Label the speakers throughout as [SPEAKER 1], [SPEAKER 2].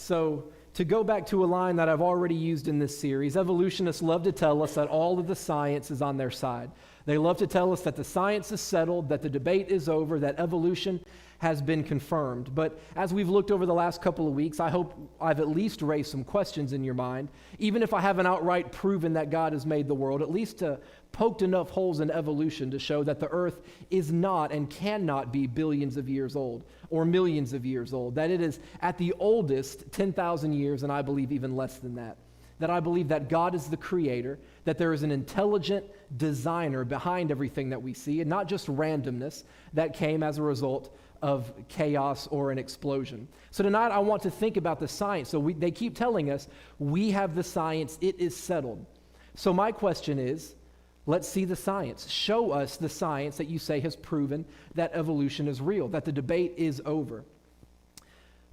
[SPEAKER 1] So to go back to a line that I've already used in this series, evolutionists love to tell us that all of the science is on their side. They love to tell us that the science is settled, that the debate is over, that evolution has been confirmed. But as we've looked over the last couple of weeks, I hope I've at least raised some questions in your mind. Even if I haven't outright proven that God has made the world, at least poked enough holes in evolution to show that the earth is not and cannot be billions of years old or millions of years old, that it is at the oldest 10,000 years, and I believe even less than that. That I believe that God is the creator, that there is an intelligent designer behind everything that we see, and not just randomness that came as a result of chaos or an explosion. So tonight I want to think about the science. So they keep telling us we have the science, it is settled. So my question is, let's see the science. Show us the science that you say has proven that evolution is real, that the debate is over.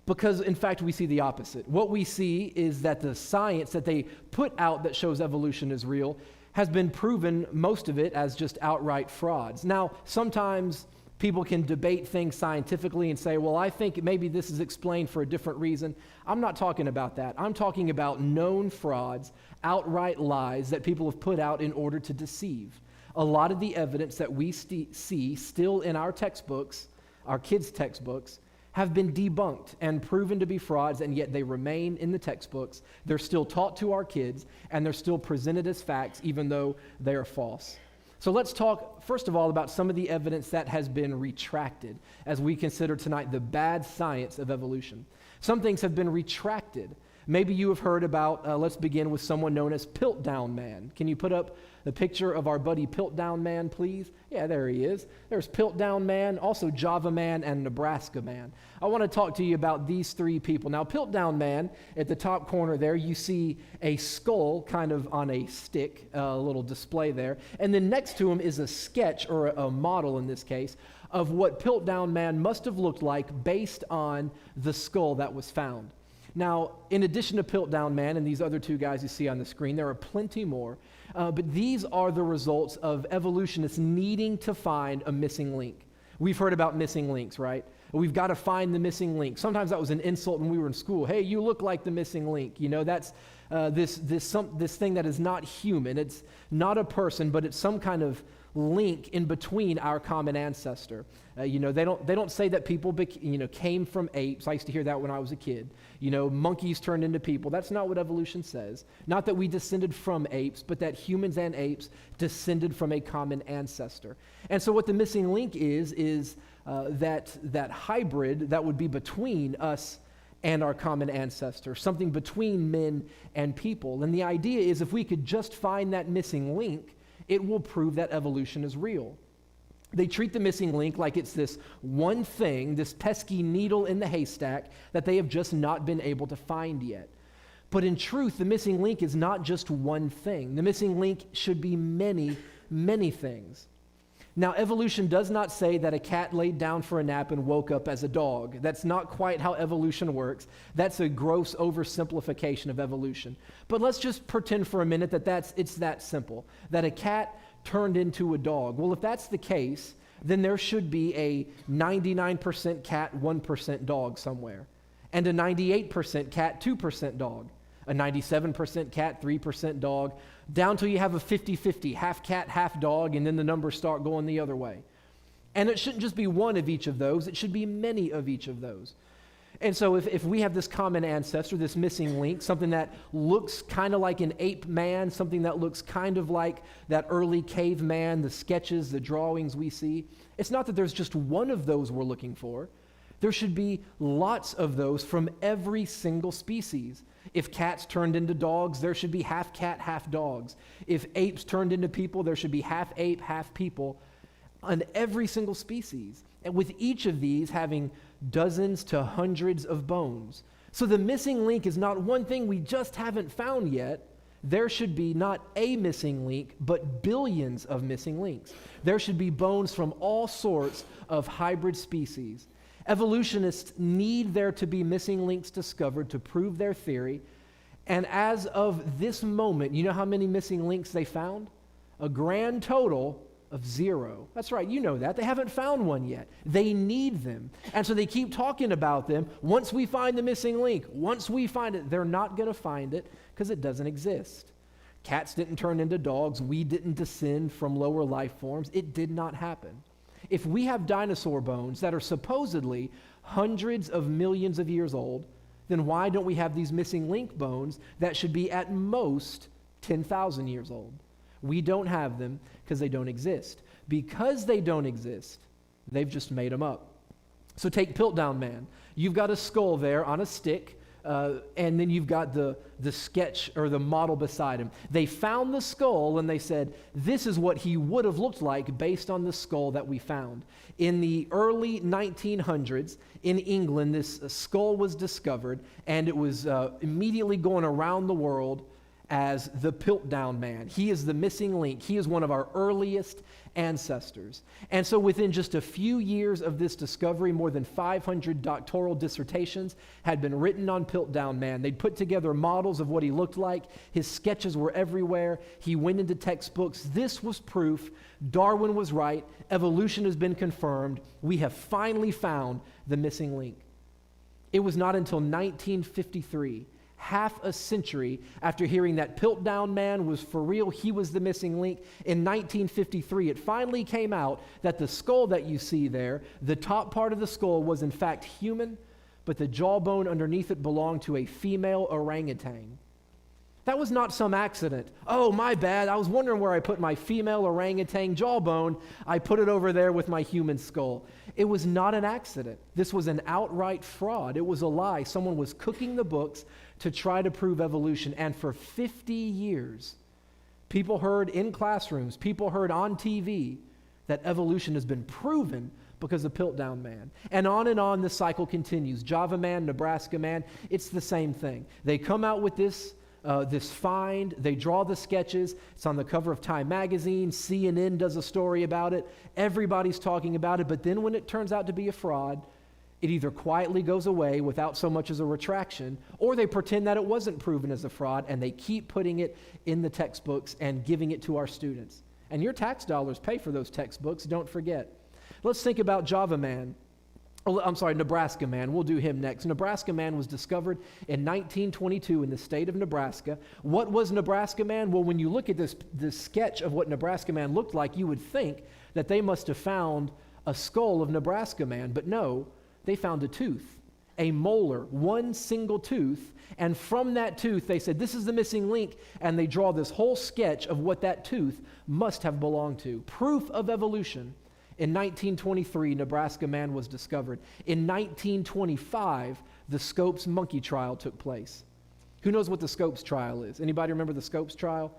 [SPEAKER 1] Because, in fact, we see the opposite. What we see is that the science that they put out that shows evolution is real has been proven, most of it, as just outright frauds. Now, sometimes people can debate things scientifically and say, well, I think maybe this is explained for a different reason. I'm not talking about that. I'm talking about known frauds, outright lies that people have put out in order to deceive. A lot of the evidence that we see still in our textbooks, our kids' textbooks, have been debunked and proven to be frauds, and yet they remain in the textbooks. They're still taught to our kids, and they're still presented as facts, even though they are false. So let's talk, first of all, about some of the evidence that has been retracted as we consider tonight the bad science of evolution. Some things have been retracted. Maybe you have heard about, let's begin with someone known as Piltdown Man. Can you put up the picture of our buddy Piltdown Man, please? Yeah, there he is. There's Piltdown Man, also Java Man, and Nebraska Man. I want to talk to you about these three people. Now, Piltdown Man, at the top corner there, you see a skull kind of on a stick, a little display there. And then next to him is a sketch, or a model in this case, of what Piltdown Man must have looked like based on the skull that was found. Now, in addition to Piltdown Man and these other two guys you see on the screen, there are plenty more, but these are the results of evolutionists needing to find a missing link. We've heard about missing links, right? We've got to find the missing link. Sometimes that was an insult when we were in school. Hey, you look like the missing link. You know, that's this thing that is not human. It's not a person, but it's some kind of link in between our common ancestor. They don't say that people came from apes. I used to hear that when I was a kid. Monkeys turned into people. That's not what evolution says. Not that we descended from apes, but that humans and apes descended from a common ancestor. And so what the missing link is that hybrid that would be between us and our common ancestor, something between men and people. And the idea is if we could just find that missing link, it will prove that evolution is real. They treat the missing link like it's this one thing, this pesky needle in the haystack that they have just not been able to find yet. But in truth, the missing link is not just one thing. The missing link should be many, many things. Now, evolution does not say that a cat laid down for a nap and woke up as a dog. That's not quite how evolution works. That's a gross oversimplification of evolution. But let's just pretend for a minute that it's that simple, that a cat turned into a dog. Well, if that's the case, then there should be a 99% cat, 1% dog somewhere, and a 98% cat, 2% dog, a 97% cat, 3% dog, down till you have a 50-50, half cat, half dog, and then the numbers start going the other way. And it shouldn't just be one of each of those, it should be many of each of those. And so if we have this common ancestor, this missing link, something that looks kind of like an ape man, something that looks kind of like that early caveman, the sketches, the drawings we see, it's not that there's just one of those we're looking for. There should be lots of those from every single species. If cats turned into dogs, there should be half cat, half dogs. If apes turned into people, there should be half ape, half people on every single species. And with each of these having dozens to hundreds of bones. So the missing link is not one thing we just haven't found yet. There should be not a missing link, but billions of missing links. There should be bones from all sorts of hybrid species. Evolutionists need there to be missing links discovered to prove their theory. And as of this moment, you know how many missing links they found? A grand total of 0. That's right, you know that. They haven't found one yet. They need them. And so they keep talking about them. Once we find the missing link, once we find it, they're not going to find it because it doesn't exist. Cats didn't turn into dogs. We didn't descend from lower life forms. It did not happen. If we have dinosaur bones that are supposedly hundreds of millions of years old, then why don't we have these missing link bones that should be at most 10,000 years old? We don't have them because they don't exist. Because they don't exist, they've just made them up. So take Piltdown Man. You've got a skull there on a stick, and then you've got the sketch or the model beside him. They found the skull and they said, this is what he would have looked like based on the skull that we found. In the early 1900s in England, this skull was discovered, and it was immediately going around the world as the Piltdown Man. He is the missing link. He is one of our earliest ancestors. And so within just a few years of this discovery, more than 500 doctoral dissertations had been written on Piltdown Man. They'd put together models of what he looked like. His sketches were everywhere. He went into textbooks. This was proof Darwin was right. Evolution has been confirmed. We have finally found the missing link. It was not until 1953, half a century after hearing that Piltdown Man was for real, he was the missing link. In 1953, it finally came out that the skull that you see there, the top part of the skull was in fact human, but the jawbone underneath it belonged to a female orangutan. That was not some accident. Oh, my bad. I was wondering where I put my female orangutan jawbone. I put it over there with my human skull. It was not an accident. This was an outright fraud. It was a lie. Someone was cooking the books to try to prove evolution. And for 50 years, people heard in classrooms, people heard on TV that evolution has been proven because of Piltdown Man. And on the cycle continues. Java Man, Nebraska Man, it's the same thing. They come out with this find, they draw the sketches, it's on the cover of Time magazine, CNN does a story about it, everybody's talking about it, but then when it turns out to be a fraud, it either quietly goes away without so much as a retraction, or they pretend that it wasn't proven as a fraud, and they keep putting it in the textbooks and giving it to our students. And your tax dollars pay for those textbooks, don't forget. Let's think about Java Man. Nebraska Man. We'll do him next. Nebraska Man was discovered in 1922 in the state of Nebraska. What was Nebraska Man? Well, when you look at this sketch of what Nebraska Man looked like, you would think that they must have found a skull of Nebraska Man, but no, they found a tooth, a molar, one single tooth, and from that tooth they said, this is the missing link, and they draw this whole sketch of what that tooth must have belonged to. Proof of evolution. In 1923, Nebraska Man was discovered. In 1925, the Scopes monkey trial took place. Who knows what the Scopes trial is? Anybody remember the Scopes trial?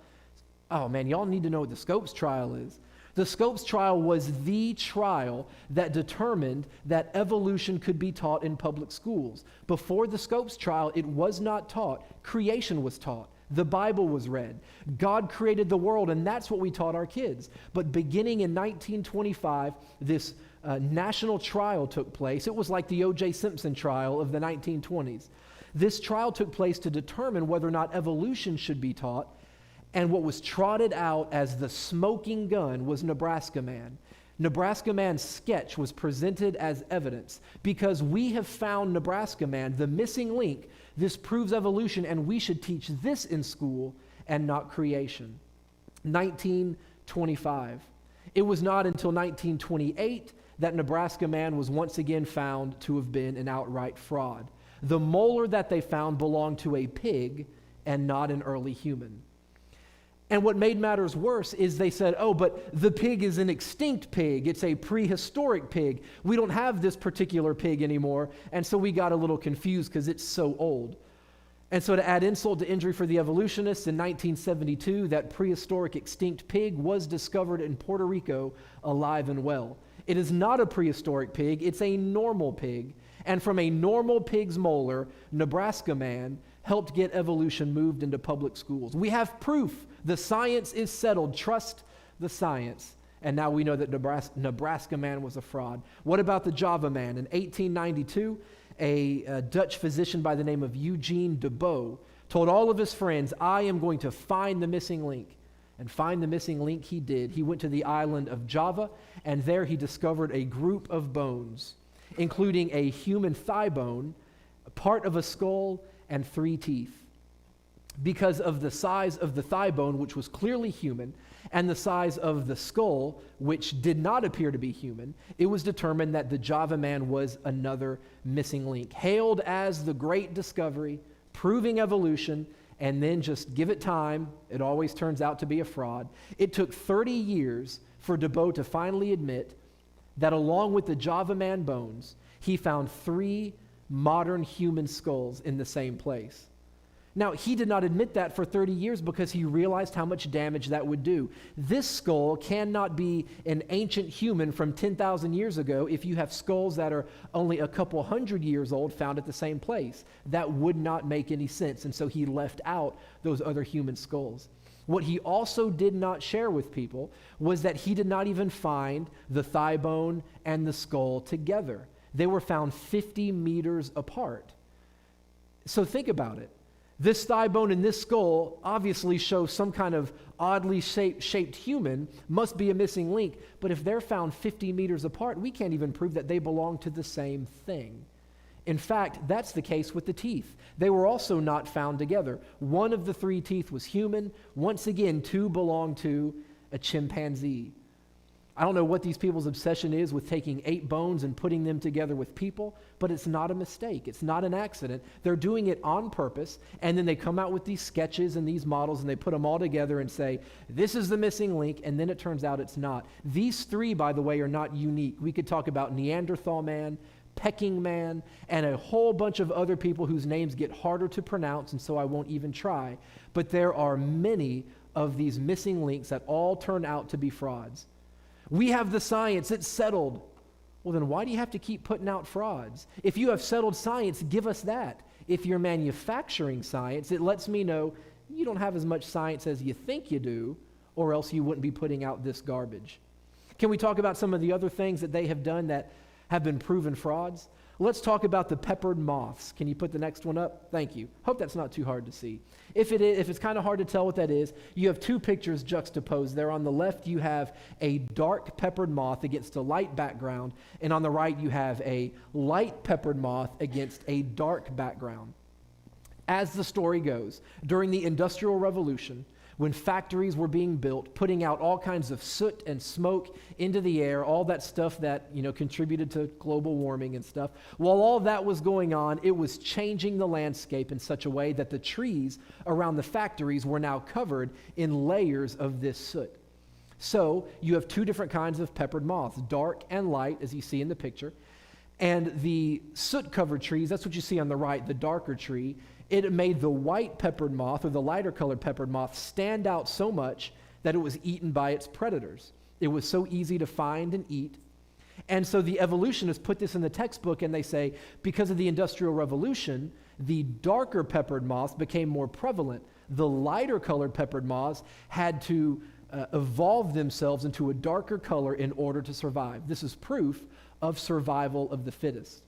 [SPEAKER 1] Oh man, y'all need to know what the Scopes trial is. The Scopes trial was the trial that determined that evolution could be taught in public schools. Before the Scopes trial, it was not taught. Creation was taught. The Bible was read. God created the world, and that's what we taught our kids. But beginning in 1925, this national trial took place. It was like the O.J. Simpson trial of the 1920s. This trial took place to determine whether or not evolution should be taught, and what was trotted out as the smoking gun was Nebraska Man. Nebraska Man's sketch was presented as evidence because we have found Nebraska Man, the missing link. This proves evolution, and we should teach this in school and not creation. 1925. It was not until 1928 that Nebraska Man was once again found to have been an outright fraud. The molar that they found belonged to a pig and not an early human. And what made matters worse is they said, oh, but the pig is an extinct pig. It's a prehistoric pig. We don't have this particular pig anymore. And so we got a little confused because it's so old. And so to add insult to injury for the evolutionists, in 1972, that prehistoric extinct pig was discovered in Puerto Rico alive and well. It is not a prehistoric pig. It's a normal pig. And from a normal pig's molar, Nebraska Man helped get evolution moved into public schools. We have proof. The science is settled. Trust the science. And now we know that Nebraska Man was a fraud. What about the Java Man? In 1892, a Dutch physician by the name of Eugene de Bow told all of his friends, I am going to find the missing link. and find the missing link he did. He went to the island of Java, and there he discovered a group of bones, including a human thigh bone, part of a skull, and 3 teeth. Because of the size of the thigh bone, which was clearly human, and the size of the skull, which did not appear to be human, it was determined that the Java man was another missing link, hailed as the great discovery, proving evolution, and then just give it time, it always turns out to be a fraud. It took 30 years for Debo to finally admit that along with the Java man bones, he found 3 modern human skulls in the same place. Now, he did not admit that for 30 years because he realized how much damage that would do. This skull cannot be an ancient human from 10,000 years ago if you have skulls that are only a couple hundred years old found at the same place. That would not make any sense, and so he left out those other human skulls. What he also did not share with people was that he did not even find the thigh bone and the skull together. They were found 50 meters apart. So think about it. This thigh bone and this skull obviously show some kind of oddly shaped human, must be a missing link, but if they're found 50 meters apart, we can't even prove that they belong to the same thing. In fact, that's the case with the teeth. They were also not found together. One of the 3 teeth was human. Once again, 2 belonged to a chimpanzee. I don't know what these people's obsession is with taking 8 bones and putting them together with people, but it's not a mistake. It's not an accident. They're doing it on purpose, and then they come out with these sketches and these models, and they put them all together and say, this is the missing link, and then it turns out it's not. These 3, by the way, are not unique. We could talk about Neanderthal man, Pecking man, and a whole bunch of other people whose names get harder to pronounce, and so I won't even try. But there are many of these missing links that all turn out to be frauds. We have the science, it's settled. Well, then why do you have to keep putting out frauds? If you have settled science, give us that. If you're manufacturing science, it lets me know you don't have as much science as you think you do, or else you wouldn't be putting out this garbage. Can we talk about some of the other things that they have done that have been proven frauds? Let's talk about the peppered moths. Can you put the next one up? Thank you. Hope that's not too hard to see. If it's kind of hard to tell what that is, you have 2 pictures juxtaposed there. On the left, you have a dark peppered moth against a light background, and on the right, you have a light peppered moth against a dark background. As the story goes, during the Industrial Revolution, when factories were being built, putting out all kinds of soot and smoke into the air, all that stuff that, contributed to global warming and stuff. While all that was going on, it was changing the landscape in such a way that the trees around the factories were now covered in layers of this soot. So you have 2 different kinds of peppered moths, dark and light, as you see in the picture. And the soot-covered trees, that's what you see on the right, the darker tree, it made the white peppered moth, or the lighter colored peppered moth, stand out so much that it was eaten by its predators. It was so easy to find and eat. And so the evolutionists put this in the textbook, and they say, because of the Industrial Revolution, the darker peppered moths became more prevalent. The lighter colored peppered moths had to evolve themselves into a darker color in order to survive. This is proof of survival of the fittest.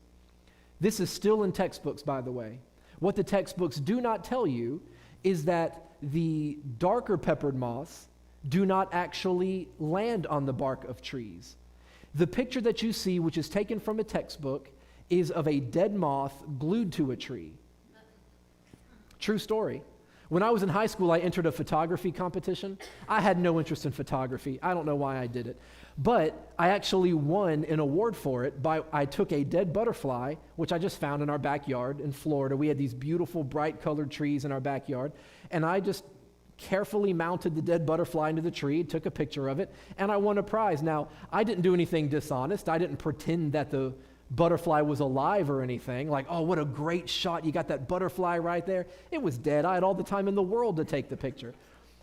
[SPEAKER 1] This is still in textbooks, by the way. What the textbooks do not tell you is that the darker peppered moths do not actually land on the bark of trees. The picture that you see, which is taken from a textbook, is of a dead moth glued to a tree. True story. When I was in high school, I entered a photography competition. I had no interest in photography. I don't know why I did it. But I actually won an award for it I took a dead butterfly, which I just found in our backyard in Florida. We had these beautiful bright colored trees in our backyard, and I just carefully mounted the dead butterfly into the tree, took a picture of it, and I won a prize. Now, I didn't do anything dishonest. I didn't pretend that the butterfly was alive or anything, like, oh, what a great shot, you got that butterfly right there. It was dead. I had all the time in the world to take the picture.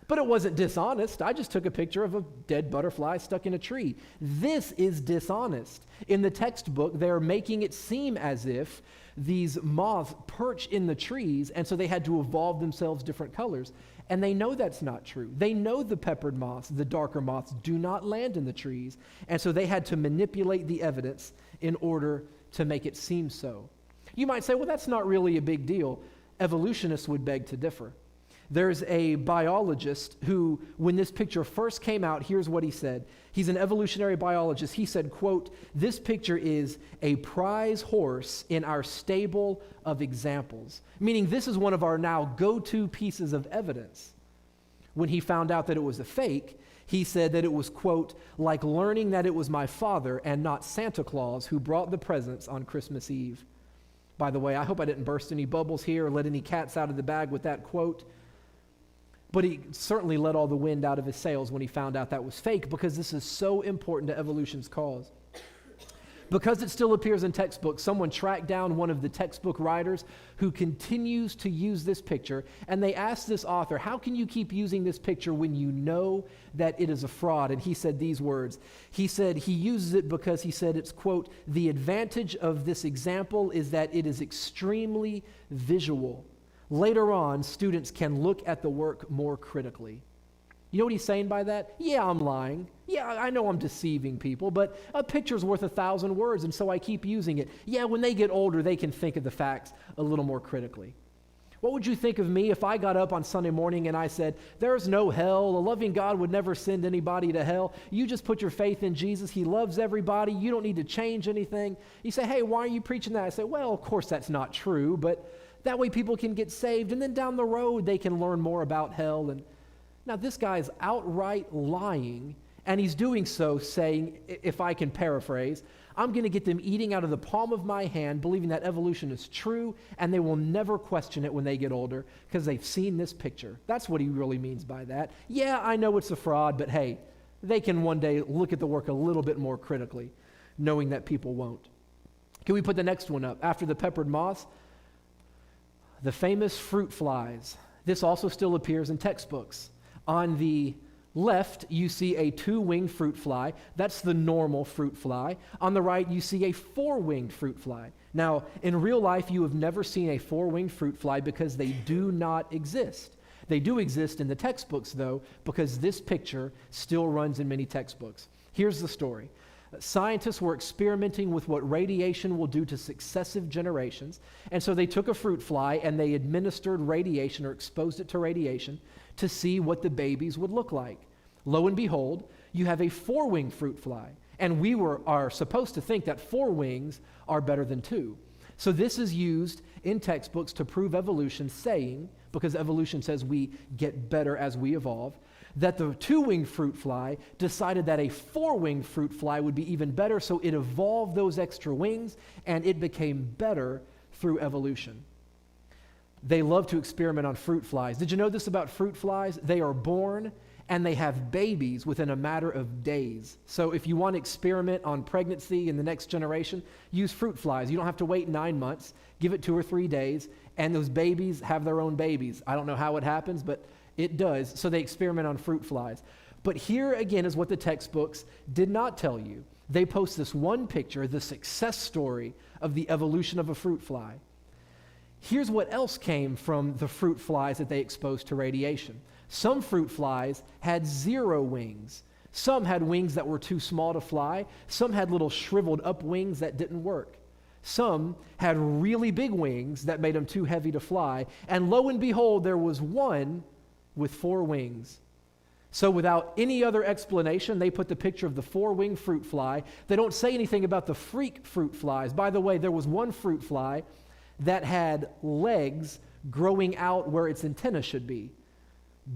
[SPEAKER 1] But it wasn't dishonest. I just took a picture of a dead butterfly stuck in a tree. This is dishonest. In the textbook, they're making it seem as if these moths perch in the trees, and so they had to evolve themselves different colors. And they know that's not true. They know the peppered moths, the darker moths, do not land in the trees, and so they had to manipulate the evidence in order to make it seem so. You might say, well, that's not really a big deal. Evolutionists would beg to differ. There's a biologist who, when this picture first came out, here's what he said. He's an evolutionary biologist. He said, quote, "This picture is a prize horse in our stable of examples," meaning this is one of our now go-to pieces of evidence. When he found out that it was a fake, he said that it was, quote, "like learning that it was my father and not Santa Claus who brought the presents on Christmas Eve." By the way, I hope I didn't burst any bubbles here or let any cats out of the bag with that quote. But he certainly let all the wind out of his sails when he found out that was fake, because this is so important to evolution's cause. Because it still appears in textbooks, someone tracked down one of the textbook writers who continues to use this picture, and they asked this author, "How can you keep using this picture when you know that it is a fraud?" And he said these words. He said he uses it because he said it's, quote, "The advantage of this example is that it is extremely visual. Later on, students can look at the work more critically." You know what he's saying by that? Yeah, I'm lying. Yeah, I know I'm deceiving people, but a picture's worth 1,000 words, and so I keep using it. Yeah, when they get older, they can think of the facts a little more critically. What would you think of me if I got up on Sunday morning and I said, "There's no hell, a loving God would never send anybody to hell. You just put your faith in Jesus, he loves everybody, you don't need to change anything." You say, "Hey, why are you preaching that?" I say, "Well, of course that's not true, but that way people can get saved, and then down the road they can learn more about hell." And now this guy is outright lying, and he's doing so saying, if I can paraphrase, "I'm going to get them eating out of the palm of my hand, believing that evolution is true, and they will never question it when they get older because they've seen this picture." That's what he really means by that. Yeah, I know it's a fraud, but hey, they can one day look at the work a little bit more critically, knowing that people won't. Can we put the next one up? After the peppered moths, the famous fruit flies. This also still appears in textbooks. On the left, you see a 2-winged fruit fly. That's the normal fruit fly. On the right, you see a 4-winged fruit fly. Now, in real life, you have never seen a 4-winged fruit fly because they do not exist. They do exist in the textbooks, though, because this picture still runs in many textbooks. Here's the story. Scientists were experimenting with what radiation will do to successive generations, and so they took a fruit fly and they administered radiation or exposed it to radiation to see what the babies would look like. Lo and behold, you have a 4-winged fruit fly, and we are supposed to think that 4 wings are better than 2. So this is used in textbooks to prove evolution, saying, because evolution says we get better as we evolve, that the 2-winged fruit fly decided that a 4-winged fruit fly would be even better, so it evolved those extra wings, and it became better through evolution. They love to experiment on fruit flies. Did you know this about fruit flies? They are born and they have babies within a matter of days. So if you want to experiment on pregnancy in the next generation, use fruit flies. You don't have to wait 9 months. Give it 2 or 3 days, and those babies have their own babies. I don't know how it happens, but it does. So they experiment on fruit flies. But here again is what the textbooks did not tell you. They post this one picture, the success story of the evolution of a fruit fly. Here's what else came from the fruit flies that they exposed to radiation. Some fruit flies had 0 wings. Some had wings that were too small to fly. Some had little shriveled up wings that didn't work. Some had really big wings that made them too heavy to fly. And lo and behold, there was one with 4 wings. So without any other explanation, they put the picture of the 4-winged fruit fly. They don't say anything about the freak fruit flies. By the way, there was one fruit fly that had legs growing out where its antenna should be.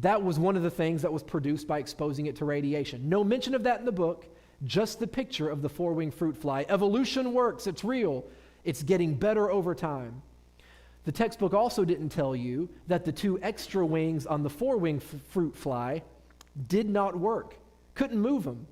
[SPEAKER 1] That was one of the things that was produced by exposing it to radiation. No mention of that in the book, just the picture of the 4-winged fruit fly. Evolution works, it's real, it's getting better over time. The textbook also didn't tell you that the 2 extra wings on the 4-winged fruit fly did not work, couldn't move them.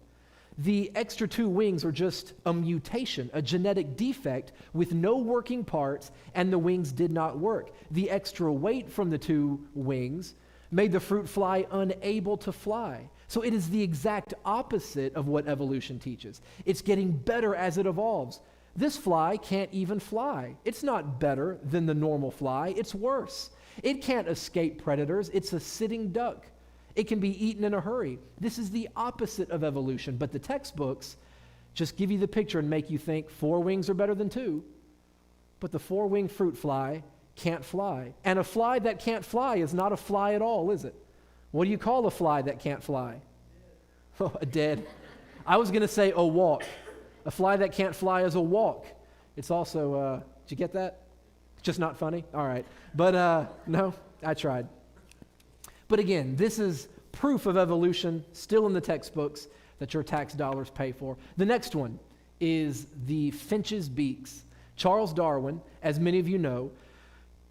[SPEAKER 1] The extra 2 wings are just a mutation, a genetic defect with no working parts, and the wings did not work. The extra weight from the 2 wings made the fruit fly unable to fly. So it is the exact opposite of what evolution teaches. It's getting better as it evolves. This fly can't even fly. It's not better than the normal fly, it's worse. It can't escape predators, it's a sitting duck. It can be eaten in a hurry. This is the opposite of evolution, but the textbooks just give you the picture and make you think 4 wings are better than 2. But the 4-winged fruit fly can't fly. And a fly that can't fly is not a fly at all, is it? What do you call a fly that can't fly? Oh, a dead. I was going to say a walk. A fly that can't fly is a walk. It's also, did you get that? Just not funny? All right. But no, I tried. But again, this is proof of evolution, still in the textbooks that your tax dollars pay for. The next one is the finch's beaks. Charles Darwin, as many of you know,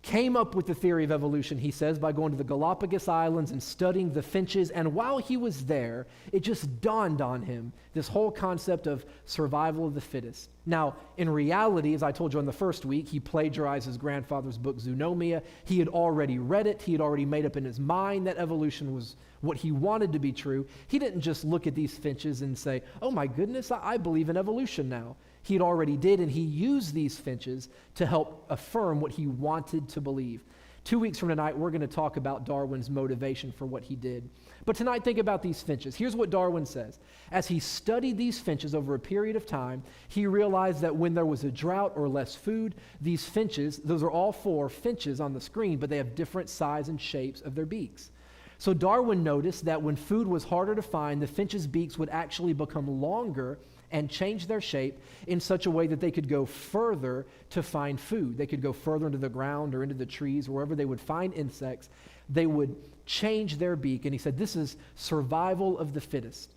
[SPEAKER 1] came up with the theory of evolution, he says, by going to the Galapagos Islands and studying the finches. And while he was there, it just dawned on him, this whole concept of survival of the fittest. Now, in reality, as I told you in the first week, he plagiarized his grandfather's book, Zoonomia. He had already read it. He had already made up in his mind that evolution was what he wanted to be true. He didn't just look at these finches and say, oh my goodness, I believe in evolution now. He had already did, and he used these finches to help affirm what he wanted to believe. 2 weeks from tonight, we're going to talk about Darwin's motivation for what he did. But tonight, think about these finches. Here's what Darwin says. As he studied these finches over a period of time, he realized that when there was a drought or less food, these finches, those are all 4 finches on the screen, but they have different size and shapes of their beaks. So Darwin noticed that when food was harder to find, the finches' beaks would actually become longer and change their shape in such a way that they could go further to find food. They could go further into the ground or into the trees, wherever they would find insects. They would change their beak, and he said this is survival of the fittest.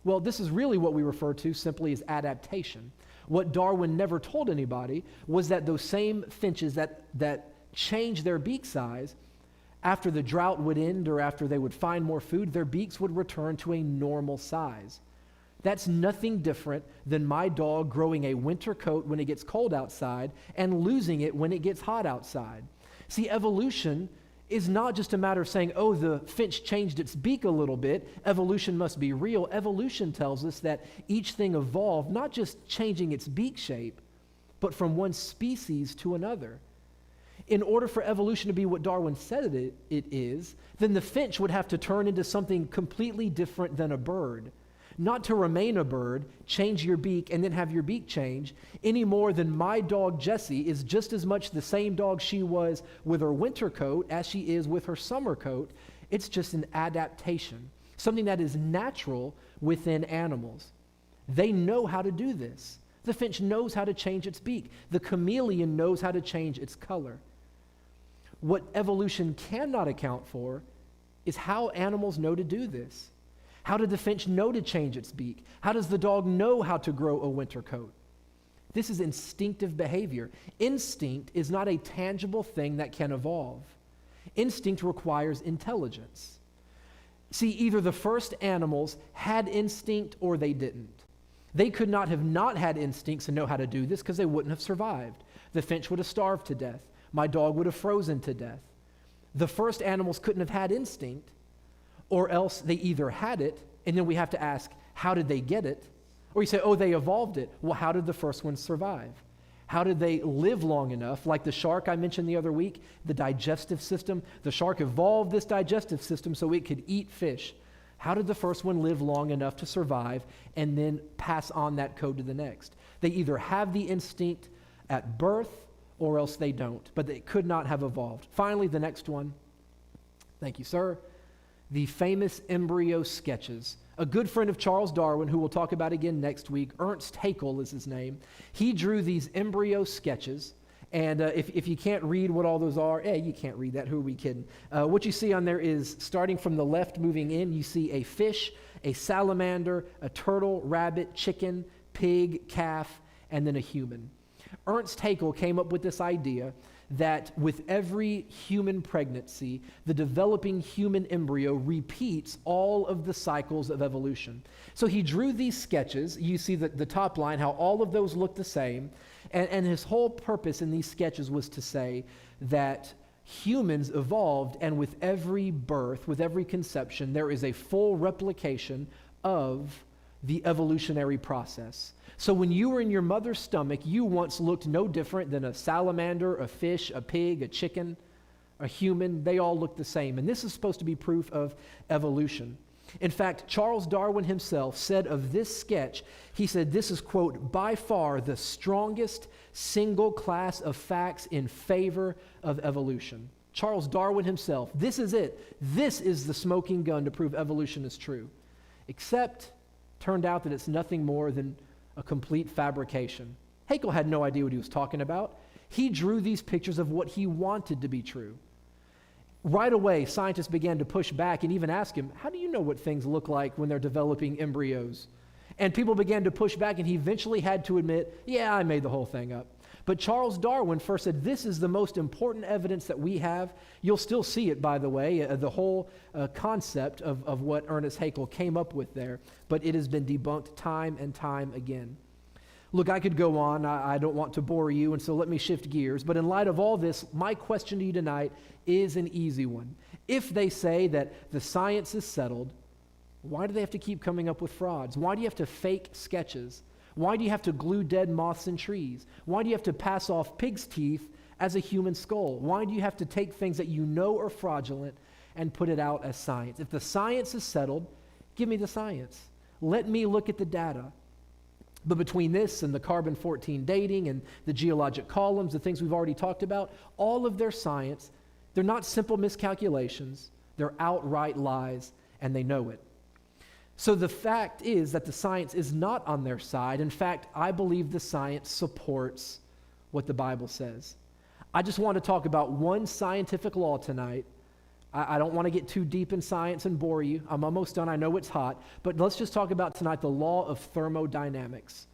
[SPEAKER 1] Well, this is really what we refer to simply as adaptation. What Darwin never told anybody was that those same finches that changed their beak size, after the drought would end or after they would find more food, their beaks would return to a normal size. That's nothing different than my dog growing a winter coat when it gets cold outside and losing it when it gets hot outside. See, evolution is not just a matter of saying, oh, the finch changed its beak a little bit. Evolution must be real. Evolution tells us that each thing evolved, not just changing its beak shape, but from one species to another. In order for evolution to be what Darwin said it is, then the finch would have to turn into something completely different than a bird. Not to remain a bird, change your beak, and then have your beak change, any more than my dog Jessie is just as much the same dog she was with her winter coat as she is with her summer coat. It's just an adaptation, something that is natural within animals. They know how to do this. The finch knows how to change its beak. The chameleon knows how to change its color. What evolution cannot account for is how animals know to do this. How did the finch know to change its beak? How does the dog know how to grow a winter coat? This is instinctive behavior. Instinct is not a tangible thing that can evolve. Instinct requires intelligence. See, either the first animals had instinct or they didn't. They could not have not had instincts and know how to do this because they wouldn't have survived. The finch would have starved to death. My dog would have frozen to death. The first animals couldn't have had instinct, or else they either had it, and then we have to ask, how did they get it? Or you say, oh, they evolved it. Well, how did the first ones survive? How did they live long enough? Like the shark I mentioned the other week, the digestive system. The shark evolved this digestive system so it could eat fish. How did the first one live long enough to survive and then pass on that code to the next? They either have the instinct at birth or else they don't, but they could not have evolved. Finally, the next one. Thank you, sir. The famous Embryo Sketches. A good friend of Charles Darwin, who we'll talk about again next week, Ernst Haeckel is his name. He drew these Embryo Sketches, and if you can't read what all those are, you can't read that, who are we kidding? What you see on there is, starting from the left moving in, you see a fish, a salamander, a turtle, rabbit, chicken, pig, calf, and then a human. Ernst Haeckel came up with this idea that with every human pregnancy, the developing human embryo repeats all of the cycles of evolution. So he drew these sketches. You see the top line, how all of those look the same. And his whole purpose in these sketches was to say that humans evolved, and with every birth, with every conception, there is a full replication of the evolutionary process. So when you were in your mother's stomach, you once looked no different than a salamander, a fish, a pig, a chicken, a human. They all look the same. And this is supposed to be proof of evolution. In fact, Charles Darwin himself said of this sketch, he said, this is, quote, by far the strongest single class of facts in favor of evolution. Charles Darwin himself, this is it. This is the smoking gun to prove evolution is true. Except, turned out that it's nothing more than a complete fabrication. Haeckel had no idea what he was talking about. He drew these pictures of what he wanted to be true. Right away, scientists began to push back and even ask him, how do you know what things look like when they're developing embryos? And people began to push back, and he eventually had to admit, yeah, I made the whole thing up. But Charles Darwin first said, this is the most important evidence that we have. You'll still see it, by the way, the whole concept of what Ernest Haeckel came up with there. But it has been debunked time and time again. Look, I could go on. I don't want to bore you, and so let me shift gears. But in light of all this, my question to you tonight is an easy one. If they say that the science is settled, why do they have to keep coming up with frauds? Why do you have to fake sketches? Why do you have to glue dead moths in trees? Why do you have to pass off pig's teeth as a human skull? Why do you have to take things that you know are fraudulent and put it out as science? If the science is settled, give me the science. Let me look at the data. But between this and the carbon-14 dating and the geologic columns, the things we've already talked about, all of their science, they're not simple miscalculations, they're outright lies, and they know it. So the fact is that the science is not on their side. In fact, I believe the science supports what the Bible says. I just want to talk about one scientific law tonight. I don't want to get too deep in science and bore you. I'm almost done. I know it's hot. But let's just talk about tonight the law of thermodynamics.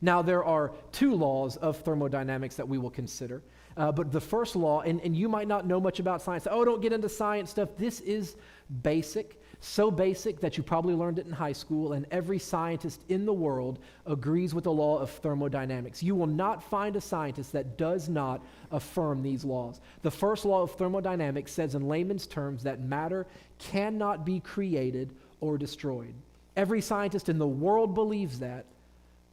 [SPEAKER 1] Now, there are two laws of thermodynamics that we will consider. But the first law, and you might not know much about science. Oh, don't get into science stuff. This is basic. So basic that you probably learned it in high school, and every scientist in the world agrees with the law of thermodynamics. You will not find a scientist that does not affirm these laws. The first law of thermodynamics says in layman's terms that matter cannot be created or destroyed. Every scientist in the world believes that.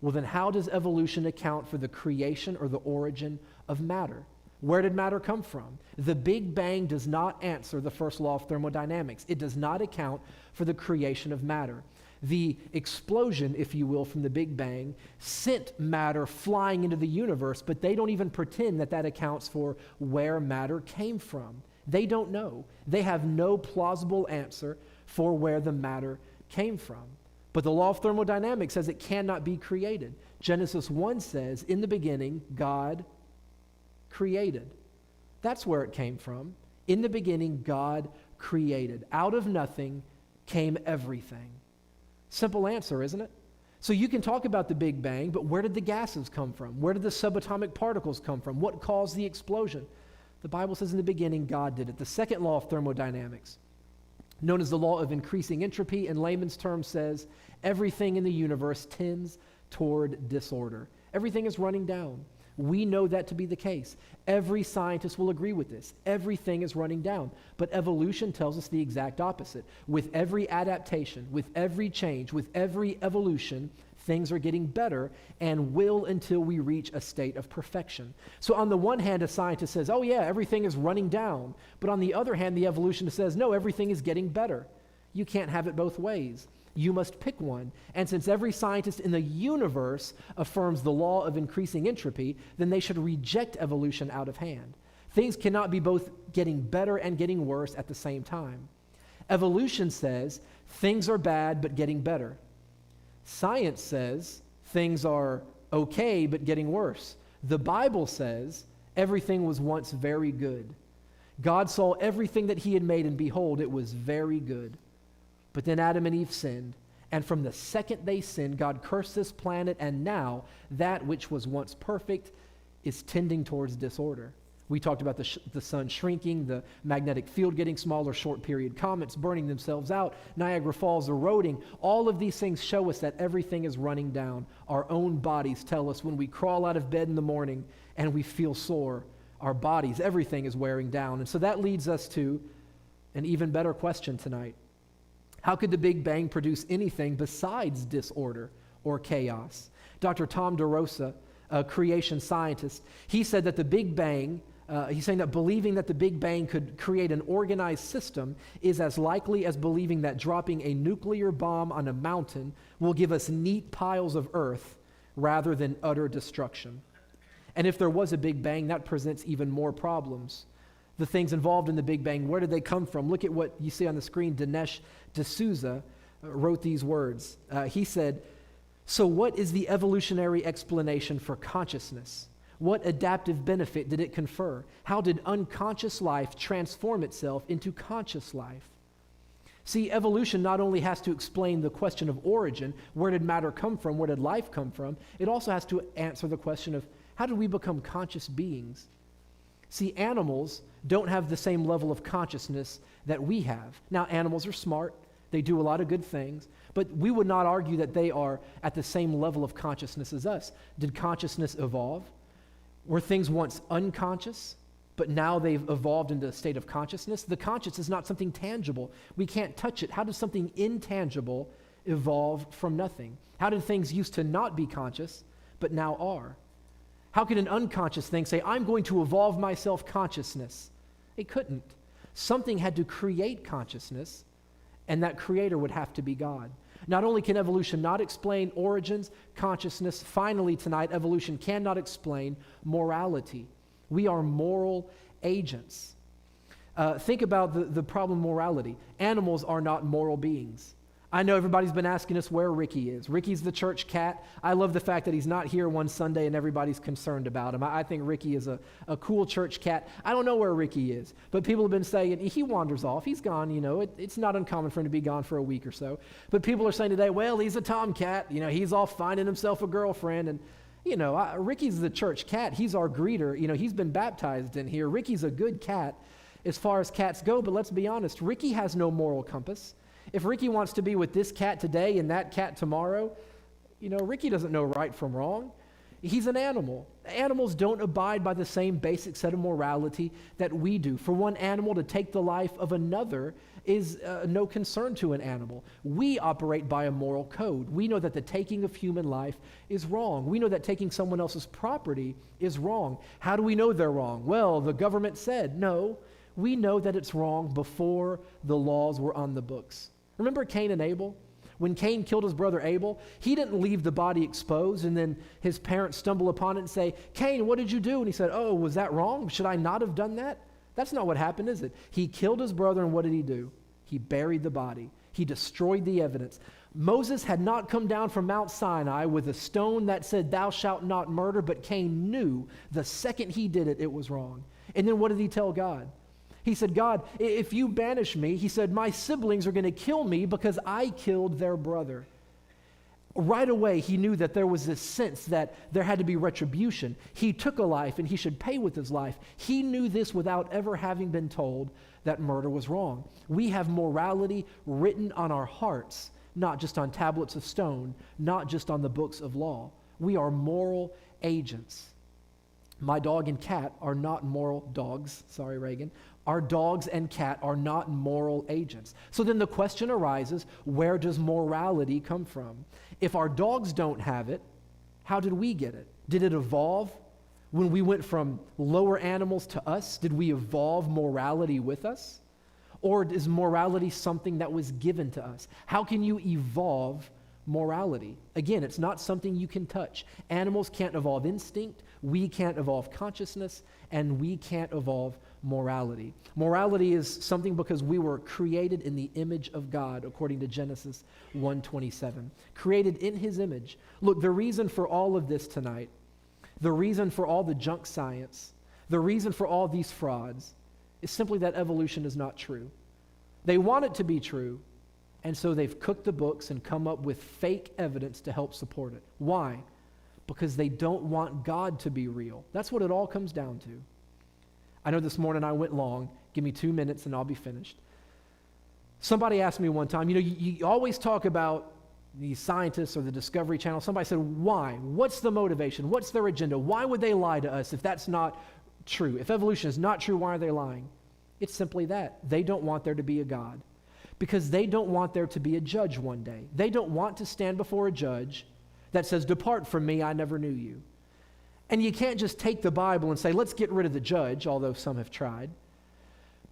[SPEAKER 1] Well, then how does evolution account for the creation or the origin of matter? Where did matter come from? The Big Bang does not answer the first law of thermodynamics. It does not account for the creation of matter. The explosion, if you will, from the Big Bang sent matter flying into the universe, but they don't even pretend that that accounts for where matter came from. They don't know. They have no plausible answer for where the matter came from. But the law of thermodynamics says it cannot be created. Genesis 1 says, in the beginning, God created. That's where it came from. In the beginning, God created. Out of nothing came everything. Simple answer, isn't it? So you can talk about the Big Bang, but where did the gases come from? Where did the subatomic particles come from? What caused the explosion? The Bible says in the beginning, God did it. The second law of thermodynamics, known as the law of increasing entropy, in layman's terms says everything in the universe tends toward disorder. Everything is running down. We know that to be the case. Every scientist will agree with this. Everything is running down. But evolution tells us the exact opposite. With every adaptation, with every change, with every evolution, things are getting better and will until we reach a state of perfection. So on the one hand, a scientist says, oh yeah, everything is running down. But on the other hand, the evolutionist says, no, everything is getting better. You can't have it both ways. You must pick one. And since every scientist in the universe affirms the law of increasing entropy, then they should reject evolution out of hand. Things cannot be both getting better and getting worse at the same time. Evolution says things are bad but getting better. Science says things are okay but getting worse. The Bible says everything was once very good. God saw everything that he had made, and behold, it was very good. But then Adam and Eve sinned, and from the second they sinned, God cursed this planet, and now that which was once perfect is tending towards disorder. We talked about the sun shrinking, the magnetic field getting smaller, short-period comets burning themselves out, Niagara Falls eroding. All of these things show us that everything is running down. Our own bodies tell us when we crawl out of bed in the morning and we feel sore, our bodies, everything is wearing down. And so that leads us to an even better question tonight. How could the Big Bang produce anything besides disorder or chaos? Dr. Tom DeRosa, a creation scientist, he said that the Big Bang He's saying that believing that the Big Bang could create an organized system is as likely as believing that dropping a nuclear bomb on a mountain will give us neat piles of earth rather than utter destruction. And if there was a Big Bang, that presents even more problems. The things involved in the Big Bang, where did they come from? Look at what you see on the screen. Dinesh D'Souza wrote these words. He said, "So what is the evolutionary explanation for consciousness? What adaptive benefit did it confer? How did unconscious life transform itself into conscious life?" See, evolution not only has to explain the question of origin, where did matter come from, where did life come from, it also has to answer the question of how did we become conscious beings? See, animals don't have the same level of consciousness that we have. Now, animals are smart. They do a lot of good things, but we would not argue that they are at the same level of consciousness as us. Did consciousness evolve? Were things once unconscious, but now they've evolved into a state of consciousness? The conscious is not something tangible. We can't touch it. How does something intangible evolve from nothing? How did things used to not be conscious, but now are? How could an unconscious thing say, I'm going to evolve my self-consciousness? It couldn't. Something had to create consciousness, and that creator would have to be God. Not only can evolution not explain origins, consciousness, finally tonight, evolution cannot explain morality. We are moral agents. Think about the problem of morality. Animals are not moral beings. I know everybody's been asking us where Ricky is. Ricky's the church cat. I love the fact that he's not here one Sunday and everybody's concerned about him. I think Ricky is a cool church cat. I don't know where Ricky is, but people have been saying he wanders off. He's gone, it's not uncommon for him to be gone for a week or so. But people are saying today, well, he's a tomcat. He's off finding himself a girlfriend. And, Ricky's the church cat. He's our greeter. He's been baptized in here. Ricky's a good cat as far as cats go, but let's be honest, Ricky has no moral compass. If Ricky wants to be with this cat today and that cat tomorrow, Ricky doesn't know right from wrong. He's an animal. Animals don't abide by the same basic set of morality that we do. For one animal to take the life of another is no concern to an animal. We operate by a moral code. We know that the taking of human life is wrong. We know that taking someone else's property is wrong. How do we know they're wrong? Well, the government said. No, we know that it's wrong before the laws were on the books. Remember Cain and Abel? When Cain killed his brother Abel, he didn't leave the body exposed and then his parents stumble upon it and say, Cain, what did you do? And he said, oh, was that wrong? Should I not have done that? That's not what happened, is it? He killed his brother, and what did he do? He buried the body. He destroyed the evidence. Moses had not come down from Mount Sinai with a stone that said, thou shalt not murder, but Cain knew the second he did it, it was wrong. And then what did he tell God? He said, God, if you banish me, he said, my siblings are going to kill me because I killed their brother. Right away, he knew that there was this sense that there had to be retribution. He took a life and he should pay with his life. He knew this without ever having been told that murder was wrong. We have morality written on our hearts, not just on tablets of stone, not just on the books of law. We are moral agents. My dog and cat are not moral dogs. Sorry, Reagan. Our dogs and cat are not moral agents. So then the question arises, where does morality come from? If our dogs don't have it, how did we get it? Did it evolve when we went from lower animals to us? Did we evolve morality with us? Or is morality something that was given to us? How can you evolve morality? Again, it's not something you can touch. Animals can't evolve instinct, we can't evolve consciousness, and we can't evolve morality. Morality is something because we were created in the image of God, according to Genesis 1:27. Created in his image. Look, the reason for all of this tonight, the reason for all the junk science, the reason for all these frauds is simply that evolution is not true. They want it to be true, and so they've cooked the books and come up with fake evidence to help support it. Why? Because they don't want God to be real. That's what it all comes down to. I know this morning I went long. Give me 2 minutes and I'll be finished. Somebody asked me one time, you always talk about these scientists or the Discovery Channel. Somebody said, why? What's the motivation? What's their agenda? Why would they lie to us if that's not true? If evolution is not true, why are they lying? It's simply that. They don't want there to be a God. Because they don't want there to be a judge one day. They don't want to stand before a judge that says, depart from me, I never knew you. And you can't just take the Bible and say, let's get rid of the judge, although some have tried.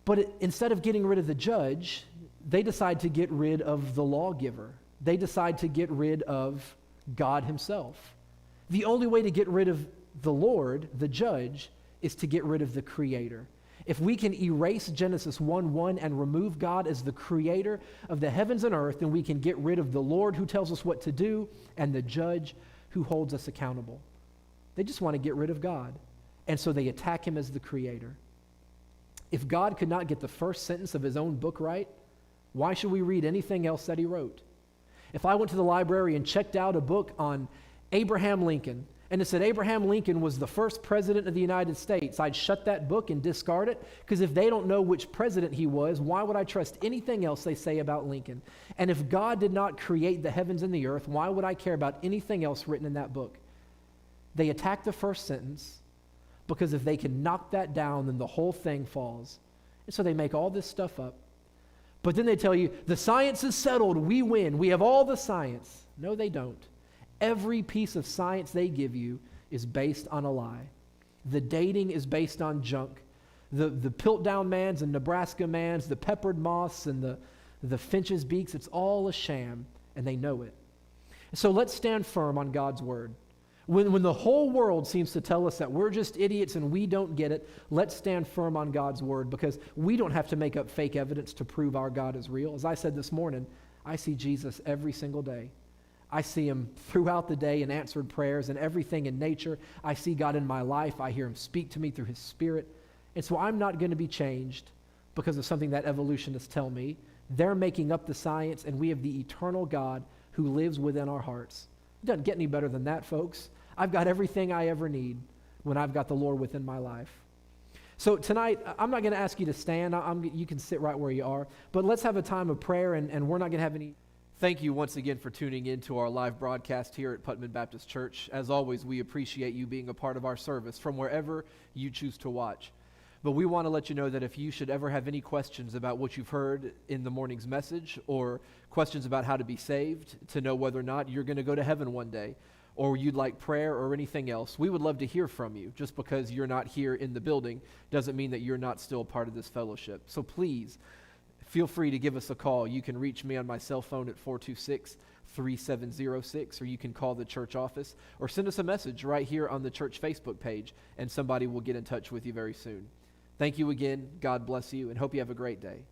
[SPEAKER 1] But instead of getting rid of the judge, they decide to get rid of the lawgiver. They decide to get rid of God himself. The only way to get rid of the Lord, the judge, is to get rid of the creator. If we can erase Genesis 1:1 and remove God as the creator of the heavens and earth, then we can get rid of the Lord who tells us what to do and the judge who holds us accountable. They just want to get rid of God. And so they attack him as the creator. If God could not get the first sentence of his own book right, why should we read anything else that he wrote? If I went to the library and checked out a book on Abraham Lincoln, and it said Abraham Lincoln was the first president of the United States, I'd shut that book and discard it, because if they don't know which president he was, why would I trust anything else they say about Lincoln? And if God did not create the heavens and the earth, why would I care about anything else written in that book? They attack the first sentence, because if they can knock that down, then the whole thing falls. And so they make all this stuff up. But then they tell you, the science is settled, we win, we have all the science. No, they don't. Every piece of science they give you is based on a lie. The dating is based on junk. The Piltdown Manns and Nebraska Manns, the Peppered Moths and the Finch's beaks, it's all a sham, and they know it. So let's stand firm on God's word. When the whole world seems to tell us that we're just idiots and we don't get it, let's stand firm on God's word, because we don't have to make up fake evidence to prove our God is real. As I said this morning, I see Jesus every single day. I see him throughout the day in answered prayers and everything in nature. I see God in my life. I hear him speak to me through his Spirit. And so I'm not going to be changed because of something that evolutionists tell me. They're making up the science, and we have the eternal God who lives within our hearts. It doesn't get any better than that, folks. I've got everything I ever need when I've got the Lord within my life. So tonight, I'm not going to ask you to stand. You can sit right where you are. But let's have a time of prayer, and we're not going to have any... Thank you once again for tuning in to our live broadcast here at Putman Baptist Church. As always, we appreciate you being a part of our service from wherever you choose to watch. But we want to let you know that if you should ever have any questions about what you've heard in the morning's message, or questions about how to be saved, to know whether or not you're going to go to heaven one day, or you'd like prayer or anything else, we would love to hear from you. Just because you're not here in the building doesn't mean that you're not still part of this fellowship. So please, feel free to give us a call. You can reach me on my cell phone at 426-3706, or you can call the church office, or send us a message right here on the church Facebook page, and somebody will get in touch with you very soon. Thank you again. God bless you, and hope you have a great day.